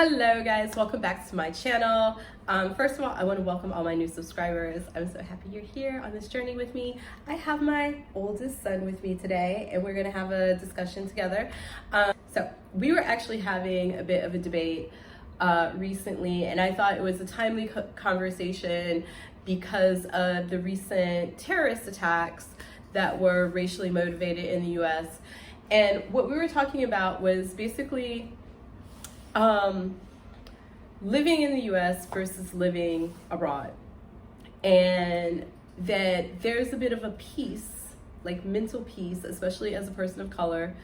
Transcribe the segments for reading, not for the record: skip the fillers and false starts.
Hello guys, welcome back to my channel. First of all, I want to welcome all my new subscribers. I'm so happy you're here on this journey with me. I have my oldest son with me today and we're going to have a discussion together. So we were actually having a bit of a debate recently, and I thought it was a timely conversation because of the recent terrorist attacks that were racially motivated in the US. And what we were talking about was basically living in the US versus living abroad. And that there's a bit of a peace, like mental peace, especially as a person of color,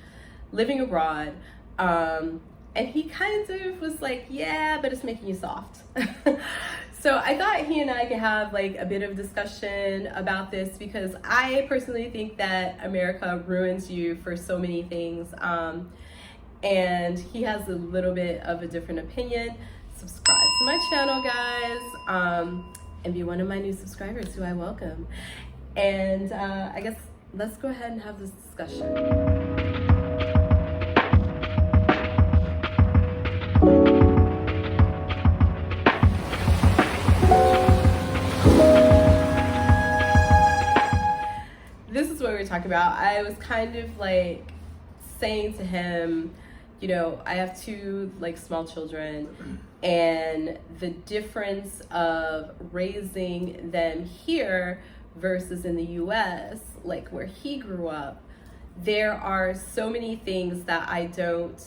living abroad. And he kind of was like, yeah, but it's making you soft. So I thought he and I could have like a bit of discussion about this because I personally think that America ruins you for so many things. And he has a little bit of a different opinion. Subscribe to my channel, guys, and be one of my new subscribers who I welcome. And I guess let's go ahead and have this discussion. This is what we were talking about. I was kind of like saying to him, you know, I have two like small children, and the difference of raising them here versus in the US, like where he grew up, there are so many things that I don't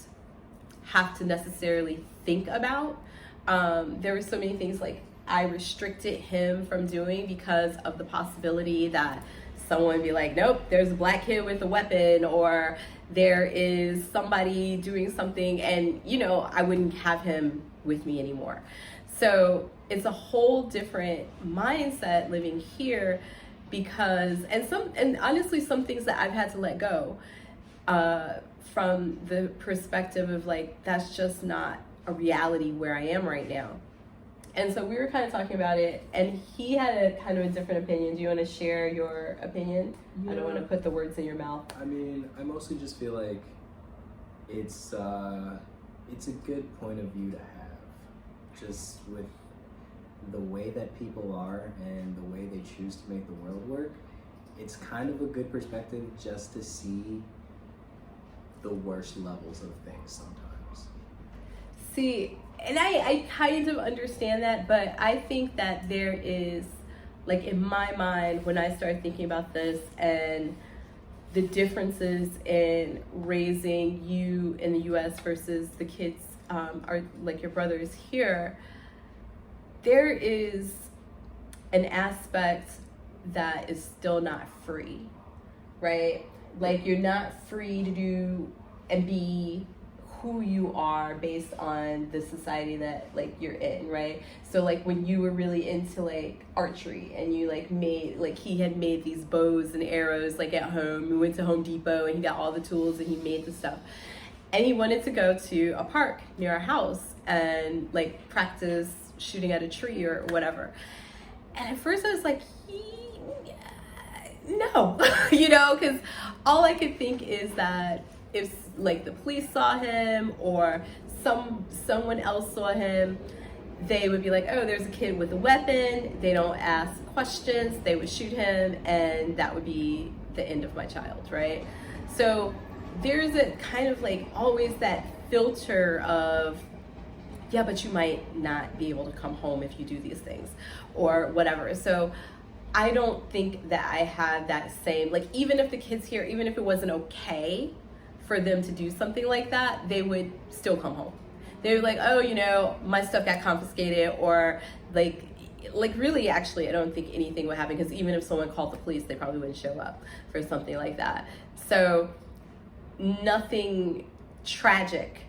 have to necessarily think about. There were so many things like I restricted him from doing because of the possibility that someone would be like, nope, there's a black kid with a weapon, or there is somebody doing something, and you know, I wouldn't have him with me anymore. So it's a whole different mindset living here because, and honestly, some things that I've had to let go from the perspective of like, that's just not a reality where I am right now. And so we were kind of talking about it, and he had a kind of a different opinion. Do you want to share your opinion? Yeah. I don't want to put the words in your mouth. I mean, I mostly just feel like it's a good point of view to have, just with the way that people are and the way they choose to make the world work. It's kind of a good perspective just to see the worst levels of things sometimes. See, and I kind of understand that, but I think that there is, like in my mind, when I start thinking about this and the differences in raising you in the US versus the kids are like your brothers here, there is an aspect that is still not free, right? Like you're not free to do and be who you are based on the society that like you're in, right? So like when you were really into like archery and you like made, like he had made these bows and arrows like at home, we went to Home Depot and he got all the tools and he made the stuff, and he wanted to go to a park near our house and like practice shooting at a tree or whatever. And at first I was like, no, you know, because all I could think is that if like the police saw him or someone else saw him, they would be like, oh, there's a kid with a weapon. They don't ask questions. They would shoot him, and that would be the end of my child, right? So there's a kind of like always that filter of, yeah, but you might not be able to come home if you do these things or whatever. So I don't think that I had that same, like even if the kids here, even if it wasn't okay for them to do something like that, they would still come home. They were like, oh, you know, my stuff got confiscated, or like really, actually, I don't think anything would happen, because even if someone called the police, they probably wouldn't show up for something like that. So nothing tragic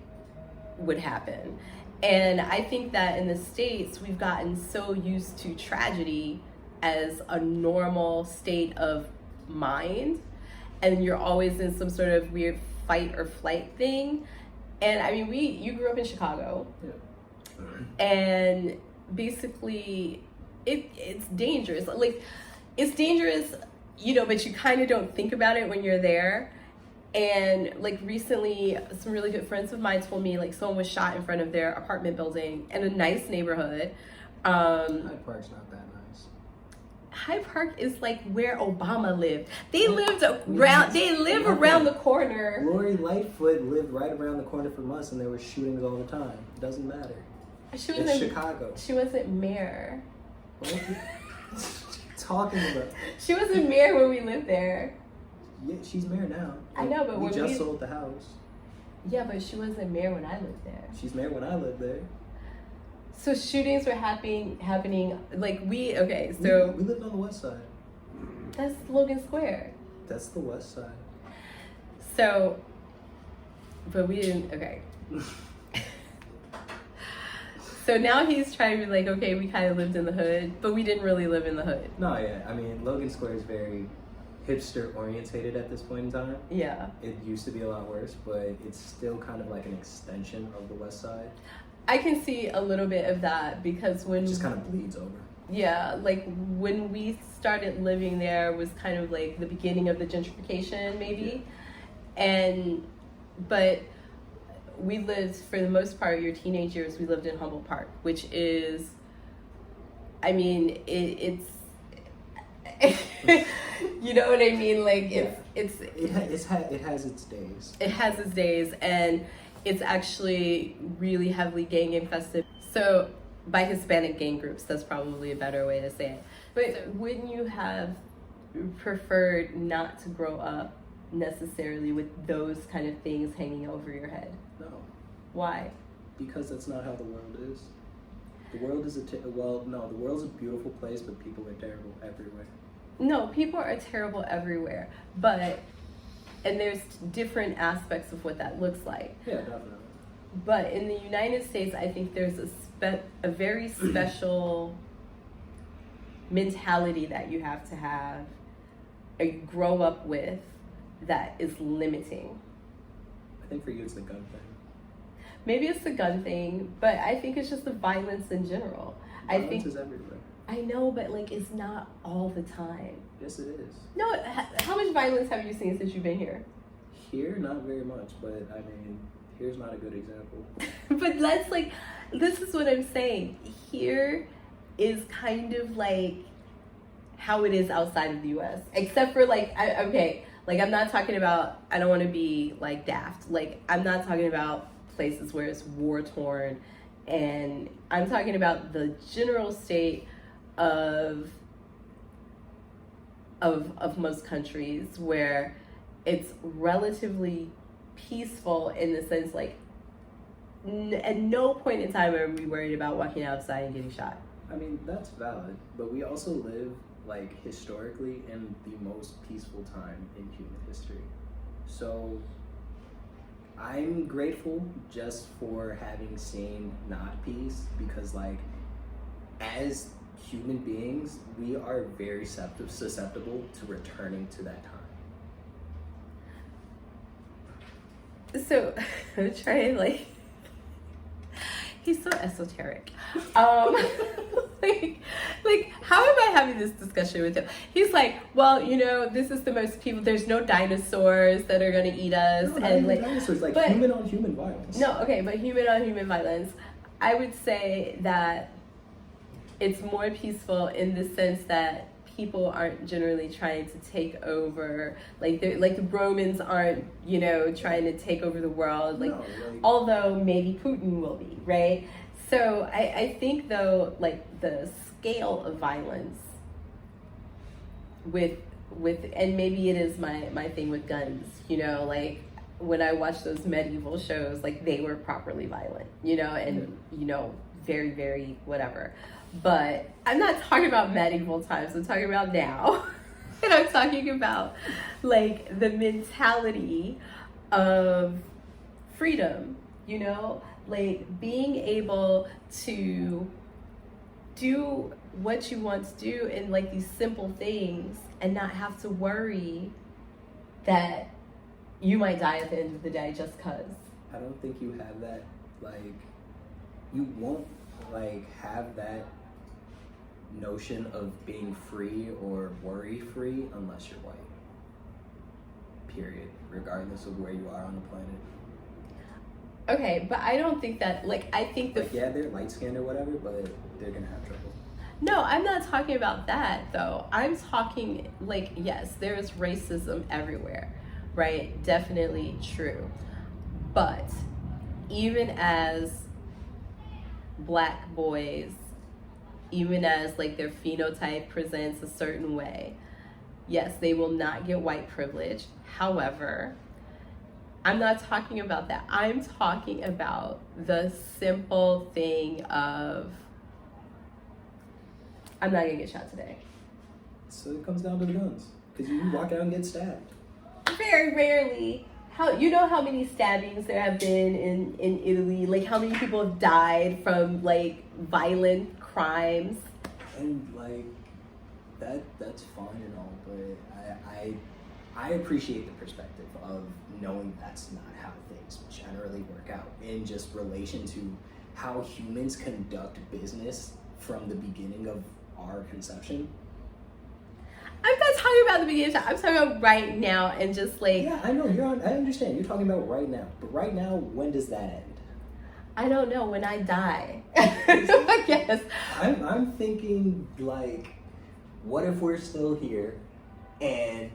would happen. And I think that in the States, we've gotten so used to tragedy as a normal state of mind, and you're always in some sort of weird fight or flight thing. And I mean, you grew up in Chicago. Yeah. And basically it's dangerous. Like it's dangerous, you know, but you kind of don't think about it when you're there. And like recently, some really good friends of mine told me like someone was shot in front of their apartment building in a nice neighborhood. Hyde Park's not that nice. Hyde Park is like where Obama lived. They lived around. They live around the corner. Lori Lightfoot lived right around the corner from us, and there were shootings all the time. It doesn't matter. It's Chicago. She wasn't mayor. What are you talking about? She wasn't mayor when we lived there. Yeah, she's mayor now. I know, but we just sold the house. Yeah, but she wasn't mayor when I lived there. She's mayor when I lived there. So shootings were happening like we lived on the west side. That's Logan Square. That's the west side. So, but we didn't. Okay. So now he's trying to be like, okay, we kind of lived in the hood, but we didn't really live in the hood. No, yeah. I mean, Logan Square is very hipster orientated at this point in time. Yeah. It used to be a lot worse, but it's still kind of like an extension of the west side. I can see a little bit of that because when... It just kind of bleeds over. Yeah, like when we started living there was kind of like the beginning of the gentrification maybe. Yeah. But we lived, for the most part, your teenage years, we lived in Humboldt Park, which is, I mean, it's you know what I mean? Like it has its days. It has its days, and it's actually really heavily gang infested. So by Hispanic gang groups, that's probably a better way to say it. But wouldn't you have preferred not to grow up necessarily with those kind of things hanging over your head? No. Why? Because that's not how the world is. The world is the world's a beautiful place, but people are terrible everywhere. No, people are terrible everywhere, and there's different aspects of what that looks like. Yeah, definitely. But in the United States, I think there's a very special mentality that you have to grow up with that is limiting. I think for you it's the gun thing. Maybe it's the gun thing, but I think it's just the violence in general. Violence is everywhere. I know, but like it's not all the time. Yes, it is. No, how much violence have you seen since you've been here? Here, not very much, but I mean, here's not a good example. But this is what I'm saying. Here is kind of like how it is outside of the U.S. Except for I'm not talking about, I don't want to be like daft. Like, I'm not talking about places where it's war torn, and I'm talking about the general state of most countries where it's relatively peaceful in the sense like at no point in time are we worried about walking outside and getting shot. I mean, that's valid, but we also live like historically in the most peaceful time in human history. So I'm grateful just for having seen not peace, because like as human beings, we are very susceptible to returning to that time. So I'm trying he's so esoteric. Like how am I having this discussion with him? He's like, well, this is the most people. There's no dinosaurs that are gonna eat us, no, and dinosaurs, human on human violence. No, okay, but human on human violence. I would say that it's more peaceful in the sense that people aren't generally trying to take over, like the Romans aren't, trying to take over the world, although maybe Putin will be, right? So I think though, like the scale of violence with and maybe it is my thing with guns, like when I watch those medieval shows, like they were properly violent, and very, very whatever. But I'm not talking about medieval times, I'm talking about now. And I'm talking about like the mentality of freedom, like being able to do what you want to do in like these simple things and not have to worry that you might die at the end of the day just cause. I don't think you have that, you won't have that notion of being free or worry free unless you're white. period, regardless of where you are on the planet. Okay, but I don't think that, like, I think Like, yeah, they're light skinned or whatever, but they're gonna have trouble. No, I'm not talking about that though. I'm talking, like, yes, there's racism everywhere, right? Definitely true. But even as black boys, even as like their phenotype presents a certain way, yes, they will not get white privilege. However, I'm not talking about that. I'm talking about the simple thing of, I'm not gonna get shot today. So it comes down to the guns, because you walk out and get stabbed. Very rarely. You know how many stabbings there have been in Italy? Like, how many people have died from like violent crimes? And like that's fine and all, but I appreciate the perspective of knowing that's not how things generally work out in just relation to how humans conduct business from the beginning of our conception. I'm not talking about the beginning of time. I'm talking about right now and just like. Yeah, I know I understand. You're talking about right now, but right now, when does that end? I don't know, when I die. I guess. I'm thinking like, what if we're still here, and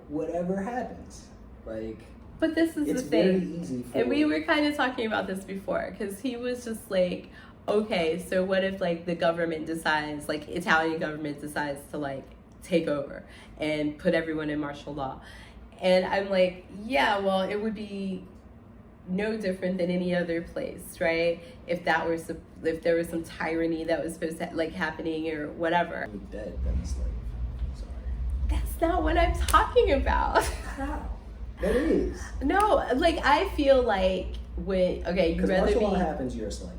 whatever happens, like. But this is it's the thing, very easy for, and we were kind of talking about this before, because he was just like, okay, so what if like the government decides, like Italian government decides to like take over and put everyone in martial law? And I'm like, yeah, well, it would be no different than any other place, right? If there was some tyranny that was supposed to like happening or whatever. Dead than a slave. Sorry. That's not what I'm talking about. How? That is. No, like I feel like you rather martial be. law happens, you're a slave.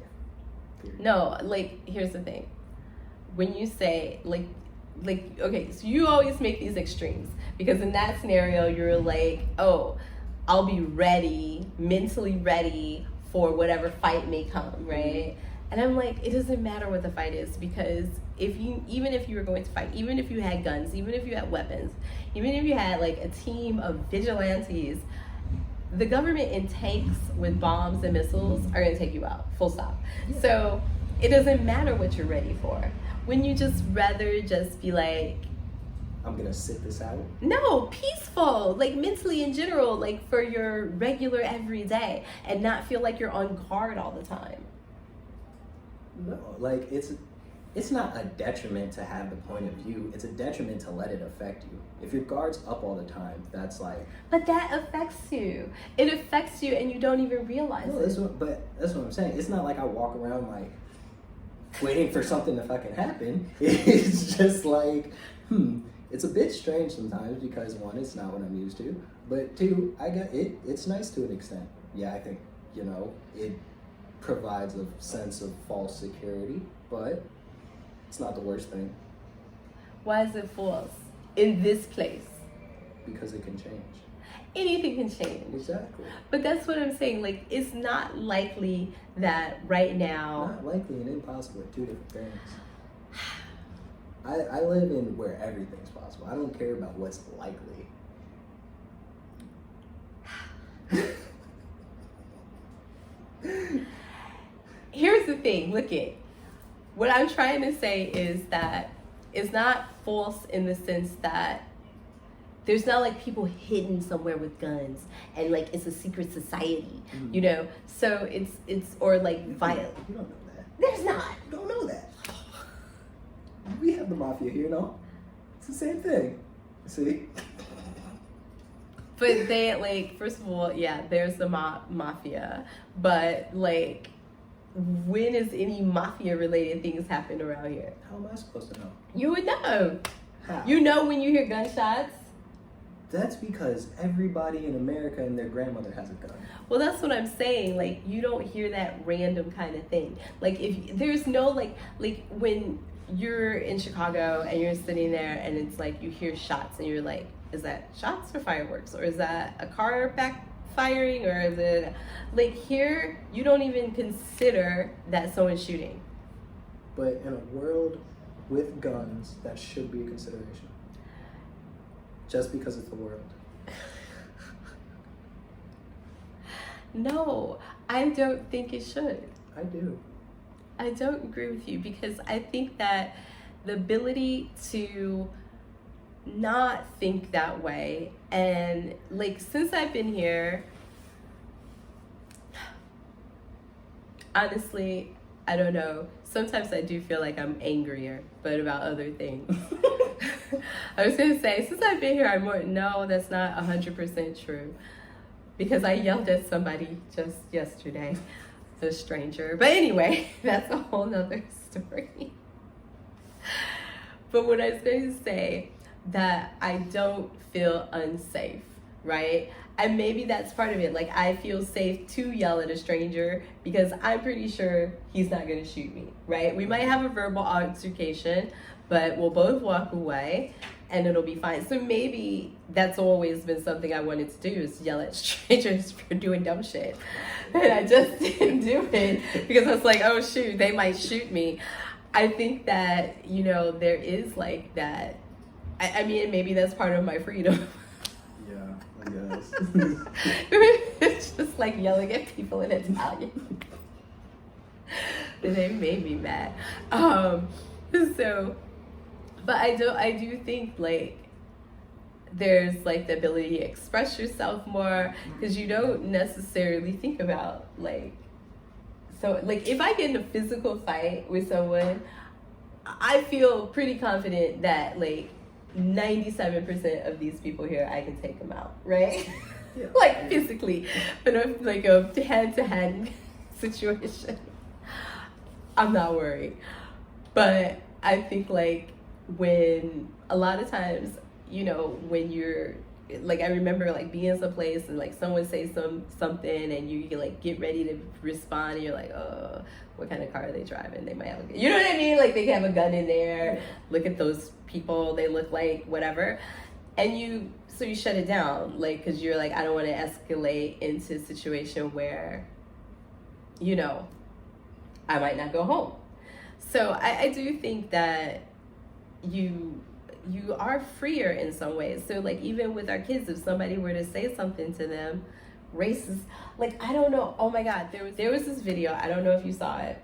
Period. No, like here's the thing. When you say like okay, so you always make these extremes, because in that scenario you're like, oh, I'll be mentally ready for whatever fight may come, right? And I'm like, it doesn't matter what the fight is, because even if you were going to fight, even if you had guns, even if you had weapons, even if you had like a team of vigilantes, the government in tanks with bombs and missiles are going to take you out, full stop. Yeah. So it doesn't matter what you're ready for. Wouldn't you just rather just be like, I'm gonna sit this out? No, peaceful, like mentally in general, like for your regular everyday, and not feel like you're on guard all the time. No, like it's not a detriment to have the point of view. It's a detriment to let it affect you. If your guard's up all the time, that's like. But that affects you. It affects you, and you don't even realize it. But that's what I'm saying. It's not like I walk around like waiting for something to fucking happen. It's just like, It's a bit strange sometimes, because one, it's not what I'm used to, but two, it's nice to an extent. Yeah, I think, it provides a sense of false security, but it's not the worst thing. Why is it false in this place? Because it can change. Anything can change. Exactly. But that's what I'm saying. Like, it's not likely that right now. Not likely and impossible are two different things. I live in where everything's possible. I don't care about what's likely. Here's the thing. Look it. What I'm trying to say is that it's not false in the sense that there's not like people hidden somewhere with guns and like it's a secret society, So it's or like violent. You don't know that. There's not. You don't know that. We have the mafia here, no? It's the same thing. See? But they like, first of all, yeah, there's the mafia, but like, when has any mafia-related things happened around here? How am I supposed to know? You would know. How? You know when you hear gunshots? That's because everybody in America and their grandmother has a gun. Well, that's what I'm saying. Like, you don't hear that random kind of thing. Like, if there's no like when you're in Chicago and you're sitting there and it's like you hear shots and you're like, is that shots or fireworks, or is that a car backfiring, or is it like here you don't even consider that someone's shooting. But in a world with guns, that should be a consideration. Just because it's the world. No, I don't think it should. I do. I don't agree with you because I think that the ability to not think that way, and like since I've been here, honestly, I don't know. Sometimes I do feel like I'm angrier, but about other things. I was gonna say, since I've been here, I'm more, no, that's not 100% true. Because I yelled at somebody just yesterday, a stranger. But anyway, that's a whole nother story. But what I was going to say, that I don't feel unsafe, right? And maybe that's part of it. Like, I feel safe to yell at a stranger because I'm pretty sure he's not going to shoot me, right? We might have a verbal altercation, but we'll both walk away and it'll be fine. So maybe that's always been something I wanted to do, is yell at strangers for doing dumb shit. And I just didn't do it because I was like, oh shoot, they might shoot me. I think that, you know, there is like that. I mean, maybe that's part of my freedom. Yeah, I guess. It's just like yelling at people in Italian. They made me mad. So, but I do think like there's like the ability to express yourself more, because you don't necessarily think about like, so like if I get in a physical fight with someone, I feel pretty confident that like 97% of these people here, I can take them out, right? Yeah. Like physically, but if like a hand-to-hand situation, I'm not worried. But I think like when a lot of times, you know, when you're like, I remember like being someplace and like someone say something and you like get ready to respond and you're like, oh, what kind of car are they driving? They might have a gun. You know what I mean? Like they have a gun in there. Look at those people. They look like whatever. And so you shut it down, like, because you're like, I don't want to escalate into a situation where, you know, I might not go home. So I do think that you are freer in some ways. So like even with our kids, if somebody were to say something to them racist, like, I don't know, oh my God, there was this video, I don't know if you saw it,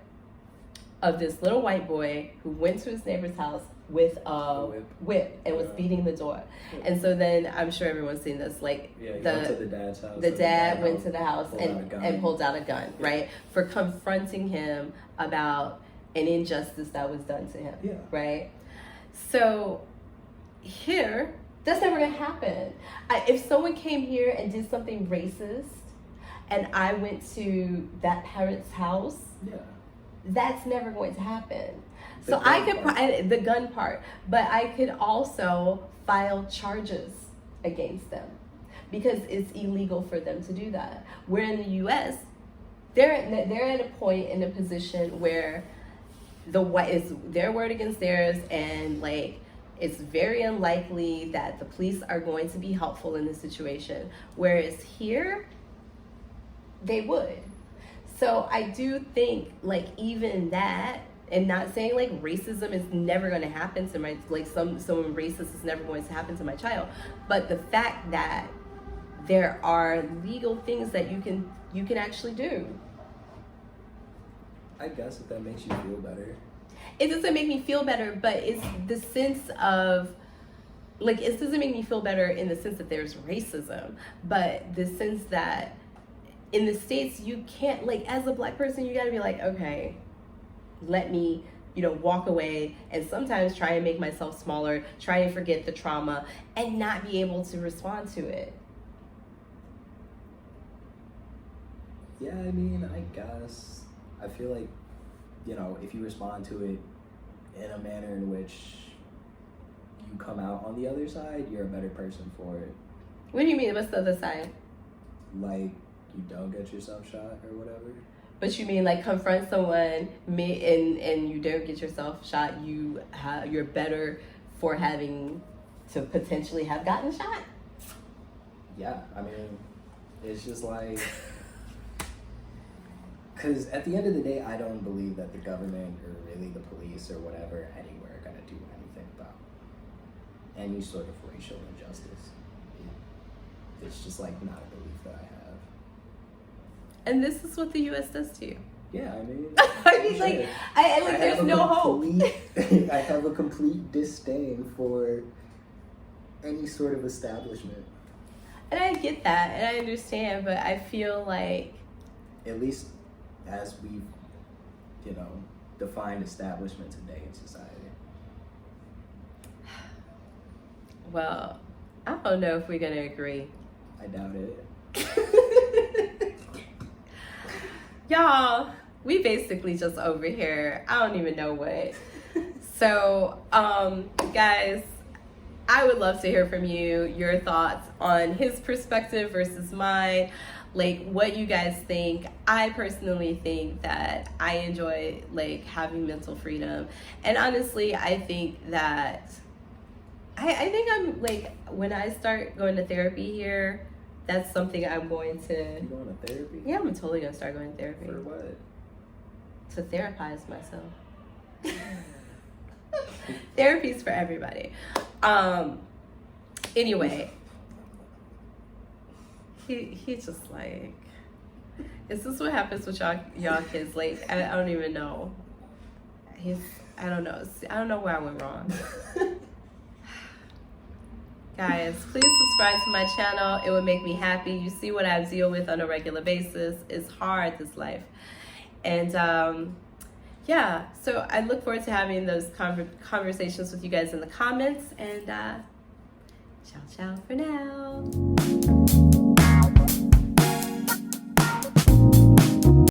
of this little white boy who went to his neighbor's house with a whip and was beating the door. And so then I'm sure everyone's seen this, like he went to the dad's house. The dad went to the house and pulled out a gun, right? For confronting him about an injustice that was done to him, right? So here, that's never gonna happen. If someone came here and did something racist and I went to that parent's house, that's never going to happen. So I could, the gun part, but I could also file charges against them because it's illegal for them to do that. Where in the US, they're at a point in a position where it's their word against theirs, and like it's very unlikely that the police are going to be helpful in this situation. Whereas here, they would. So I do think like even that, and not saying like racism is never going to happen to my, like someone racist is never going to happen to my child, but the fact that there are legal things that you can actually do. I guess if that makes you feel better. It doesn't make me feel better, but it's the sense of, like, it doesn't make me feel better in the sense that there's racism, but the sense that in the States, you can't, like, as a Black person, you gotta be like, okay, let me, you know, walk away and sometimes try and make myself smaller, try and forget the trauma and not be able to respond to it. Yeah, I mean, I guess. I feel like, you know, if you respond to it in a manner in which you come out on the other side, you're a better person for it. What do you mean, what's the other side? Like, you don't get yourself shot or whatever. But you mean like confront someone and you don't get yourself shot, you're better for having to potentially have gotten shot? Yeah, I mean, it's just like, because at the end of the day, I don't believe that the government or really the police or whatever anywhere are going to do anything about any sort of racial injustice. it's just like not a belief that I have. And this is what the U.S. does to you. Yeah, I mean, I mean, like, I like, there's no hope. I have a complete disdain for any sort of establishment. And I get that, and I understand, but I feel like, at least as we've, defined establishment today in society. well, I don't know if we're gonna agree. I doubt it. Y'all, we basically just over here, I don't even know what. So, guys, I would love to hear from you, your thoughts on his perspective versus mine, like what you guys think. I personally think that I enjoy like having mental freedom. And honestly, I think that, I think I'm like, when I start going to therapy here, that's something I'm going to. You going to therapy? Yeah, I'm totally gonna start going to therapy. For what? To therapize myself. Therapy's for everybody. Anyway, he's just like, is this what happens with y'all kids? Like, I don't even know. I don't know. I don't know where I went wrong. Guys, please subscribe to my channel. It would make me happy. You see what I deal with on a regular basis. It's hard, this life. And yeah, so I look forward to having those conversations with you guys in the comments. And ciao, ciao for now.